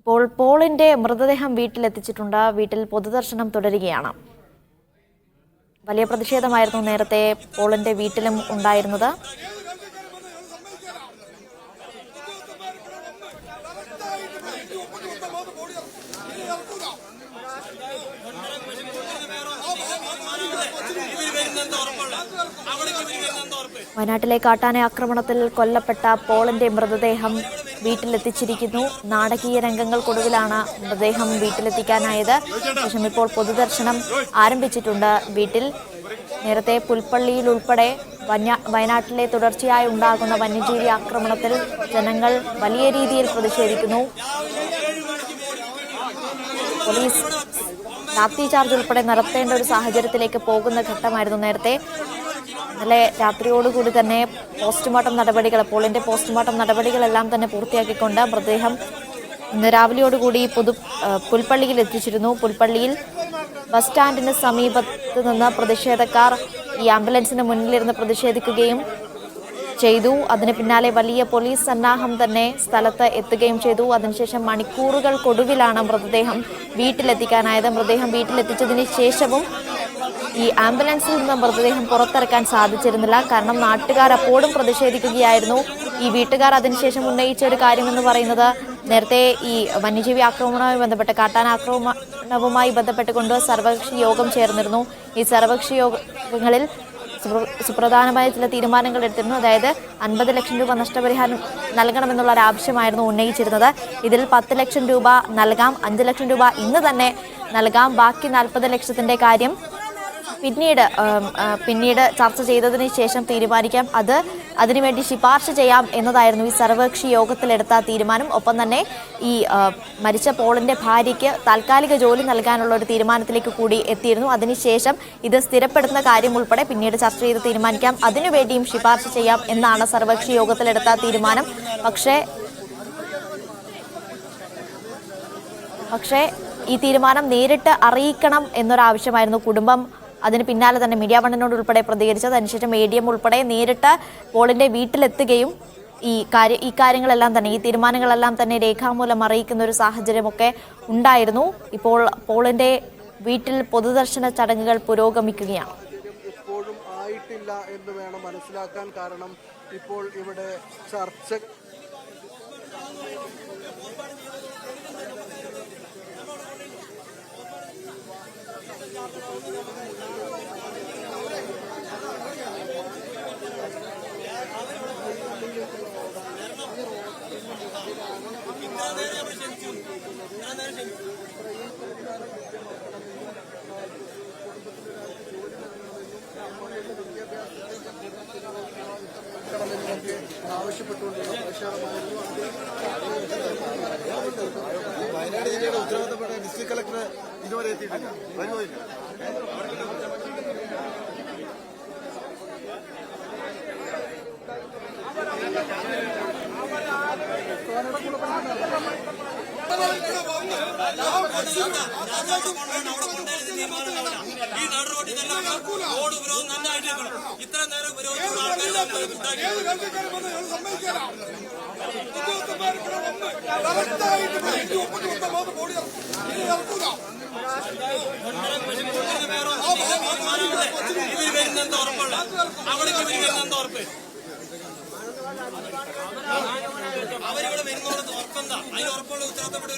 ഇപ്പോൾ പോളിന്റെ മൃതദേഹം വീട്ടിലെത്തിച്ചിട്ടുണ്ട്. വീട്ടിൽ പൊതുദർശനം തുടരുകയാണ്. വലിയ പ്രതിഷേധമായിരുന്നു നേരത്തെ പോളിന്റെ വീട്ടിലും ഉണ്ടായിരുന്നത്. വയനാട്ടിലെ കാട്ടാന ആക്രമണത്തിൽ കൊല്ലപ്പെട്ട പോളിന്റെ മൃതദേഹം വീട്ടിലെത്തിച്ചിരിക്കുന്നു. നാടകീയ രംഗങ്ങൾക്കൊടുവിലാണ് മൃതദേഹം വീട്ടിലെത്തിക്കാനായത്. ശേഷം ഇപ്പോൾ പൊതുദർശനം ആരംഭിച്ചിട്ടുണ്ട്. വീട്ടിൽ നേരത്തെ പുൽപ്പള്ളിയിൽ ഉൾപ്പെടെ വയനാട്ടിലെ തുടർച്ചയായി ഉണ്ടാകുന്ന വന്യജീവി ആക്രമണത്തിൽ ജനങ്ങൾ വലിയ രീതിയിൽ പ്രതിഷേധിക്കുന്നു. പോലീസ് ലാത്തി ചാർജ് ഉൾപ്പെടെ നടത്തേണ്ട ഒരു സാഹചര്യത്തിലേക്ക് പോകുന്ന ഘട്ടമായിരുന്നു നേരത്തെ. ഇന്നലെ രാത്രിയോടുകൂടി തന്നെ പോസ്റ്റ്മോർട്ടം നടപടികൾ, പോളിന്റെ പോസ്റ്റ്മോർട്ടം നടപടികളെല്ലാം തന്നെ പൂർത്തിയാക്കിക്കൊണ്ട് മൃതദേഹം ഇന്ന് രാവിലെയോടുകൂടി പുൽപ്പള്ളിയിൽ എത്തിച്ചിരുന്നു. പുൽപ്പള്ളിയിൽ ബസ് സ്റ്റാൻഡിന് സമീപത്ത് നിന്ന് പ്രതിഷേധക്കാർ ഈ ആംബുലൻസിന് മുന്നിലിരുന്ന് പ്രതിഷേധിക്കുകയും ചെയ്തു. അതിന് പിന്നാലെ വലിയ പോലീസ് സന്നാഹം തന്നെ സ്ഥലത്ത് എത്തുകയും ചെയ്തു. അതിനുശേഷം മണിക്കൂറുകൾക്കൊടുവിലാണ് മൃതദേഹം വീട്ടിലെത്തിക്കാനായത്. മൃതദേഹം വീട്ടിലെത്തിച്ചതിന് ശേഷവും ഈ ആംബുലൻസിൽ നിന്ന് മൃതദേഹം പുറത്തിറക്കാൻ സാധിച്ചിരുന്നില്ല. കാരണം നാട്ടുകാർ അപ്പോഴും പ്രതിഷേധിക്കുകയായിരുന്നു. ഈ വീട്ടുകാർ അതിനുശേഷം ഉന്നയിച്ച ഒരു കാര്യമെന്ന് പറയുന്നത്, നേരത്തെ ഈ വന്യജീവി ആക്രമണവുമായി ബന്ധപ്പെട്ട്, കാട്ടാന ആക്രമണവുമായി ബന്ധപ്പെട്ടുകൊണ്ട് സർവകക്ഷി യോഗം ചേർന്നിരുന്നു. ഈ സർവകക്ഷി യോഗങ്ങളിൽ സുപ്രധാനമായ ചില തീരുമാനങ്ങൾ എടുത്തിരുന്നു. അതായത് 50 ലക്ഷം രൂപ നഷ്ടപരിഹാരം നൽകണമെന്നുള്ള ഒരു ആവശ്യമായിരുന്നു ഉന്നയിച്ചിരുന്നത്. ഇതിൽ 10 ലക്ഷം രൂപ നൽകാം, 5 ലക്ഷം രൂപ ഇന്ന് തന്നെ നൽകാം, ബാക്കി 40 ലക്ഷത്തിന്റെ കാര്യം പിന്നീട് ചർച്ച ചെയ്തതിന് ശേഷം തീരുമാനിക്കാം, അതിനുവേണ്ടി ശുപാർശ ചെയ്യാം എന്നതായിരുന്നു ഈ സർവകക്ഷി യോഗത്തിലെടുത്ത തീരുമാനം. ഒപ്പം തന്നെ ഈ മരിച്ച പോളിന്റെ ഭാര്യയ്ക്ക് താൽക്കാലിക ജോലി നൽകാനുള്ള ഒരു തീരുമാനത്തിലേക്ക് കൂടി എത്തിയിരുന്നു. അതിനുശേഷം ഇത് സ്ഥിരപ്പെടുത്തുന്ന കാര്യം ഉൾപ്പെടെ പിന്നീട് ചർച്ച ചെയ്ത് തീരുമാനിക്കാം, അതിനുവേണ്ടിയും ശുപാർശ ചെയ്യാം എന്നാണ് സർവകക്ഷി യോഗത്തിലെടുത്ത തീരുമാനം. പക്ഷേ ഈ തീരുമാനം നേരിട്ട് അറിയിക്കണം എന്നൊരാവശ്യമായിരുന്നു കുടുംബം. അതിന് പിന്നാലെ തന്നെ മീഡിയ വണ്ണിനോട് ഉൾപ്പെടെ പ്രതികരിച്ചത്. അതിനുശേഷം ADM ഉൾപ്പെടെ നേരിട്ട് പോളിന്റെ വീട്ടിലെത്തുകയും ഈ കാര്യങ്ങളെല്ലാം തന്നെ, ഈ തീരുമാനങ്ങളെല്ലാം തന്നെ രേഖാമൂലം അറിയിക്കുന്ന ഒരു സാഹചര്യമൊക്കെ ഉണ്ടായിരുന്നു. ഇപ്പോൾ പോളിന്റെ വീട്ടിൽ പൊതുദർശന ചടങ്ങുകൾ പുരോഗമിക്കുകയാണ്. ഇപ്പോഴും ആയിട്ടില്ല എന്ന് വേണം മനസ്സിലാക്കാൻ. കാരണം ഇപ്പോൾ ഇവിടെ ചർച്ച ആവശ്യപ്പെട്ടുകൊണ്ടുള്ള പ്രക്ഷേപമായിരുന്നു. വയനാട് ജില്ലയുടെ ഉത്തരവാദിത്തപ്പെട്ട ഡിസ്ട്രിക്ട് കളക്ടർ ഇതുവരെ എത്തിയിട്ടില്ല. വരുമോയില്ല. ഈ നാടുറോട്ടിൽ റോഡ് ഉപരോധം നന്നായിട്ട് ഇത്ര നേരം ഇവര് വരുന്നെന്താ ഉറപ്പുള്ള, അവിടേക്ക് ഇവര് വരുന്നെന്താ ഉറപ്പ്? അവരിവിടെ വരുന്നോട് ഉറപ്പെന്താ? അതിന് ഉറപ്പുള്ള ഉത്തരവാദിത്തപ്പെട്ട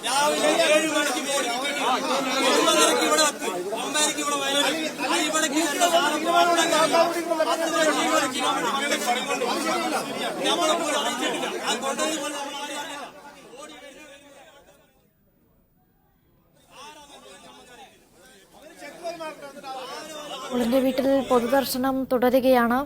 രാവിലെ 7 മണിക്ക് പോയി 9:30 ഇവിടെ 9:30 ഇവിടെ വയനാട് ഇവിടേക്ക് നമ്മളെപ്പോഴും അറിയിച്ചിട്ടില്ല. അത് കൊണ്ടുപോയി പോളിന്റെ വീട്ടിൽ പൊതുദർശനം തുടരുകയാണ്.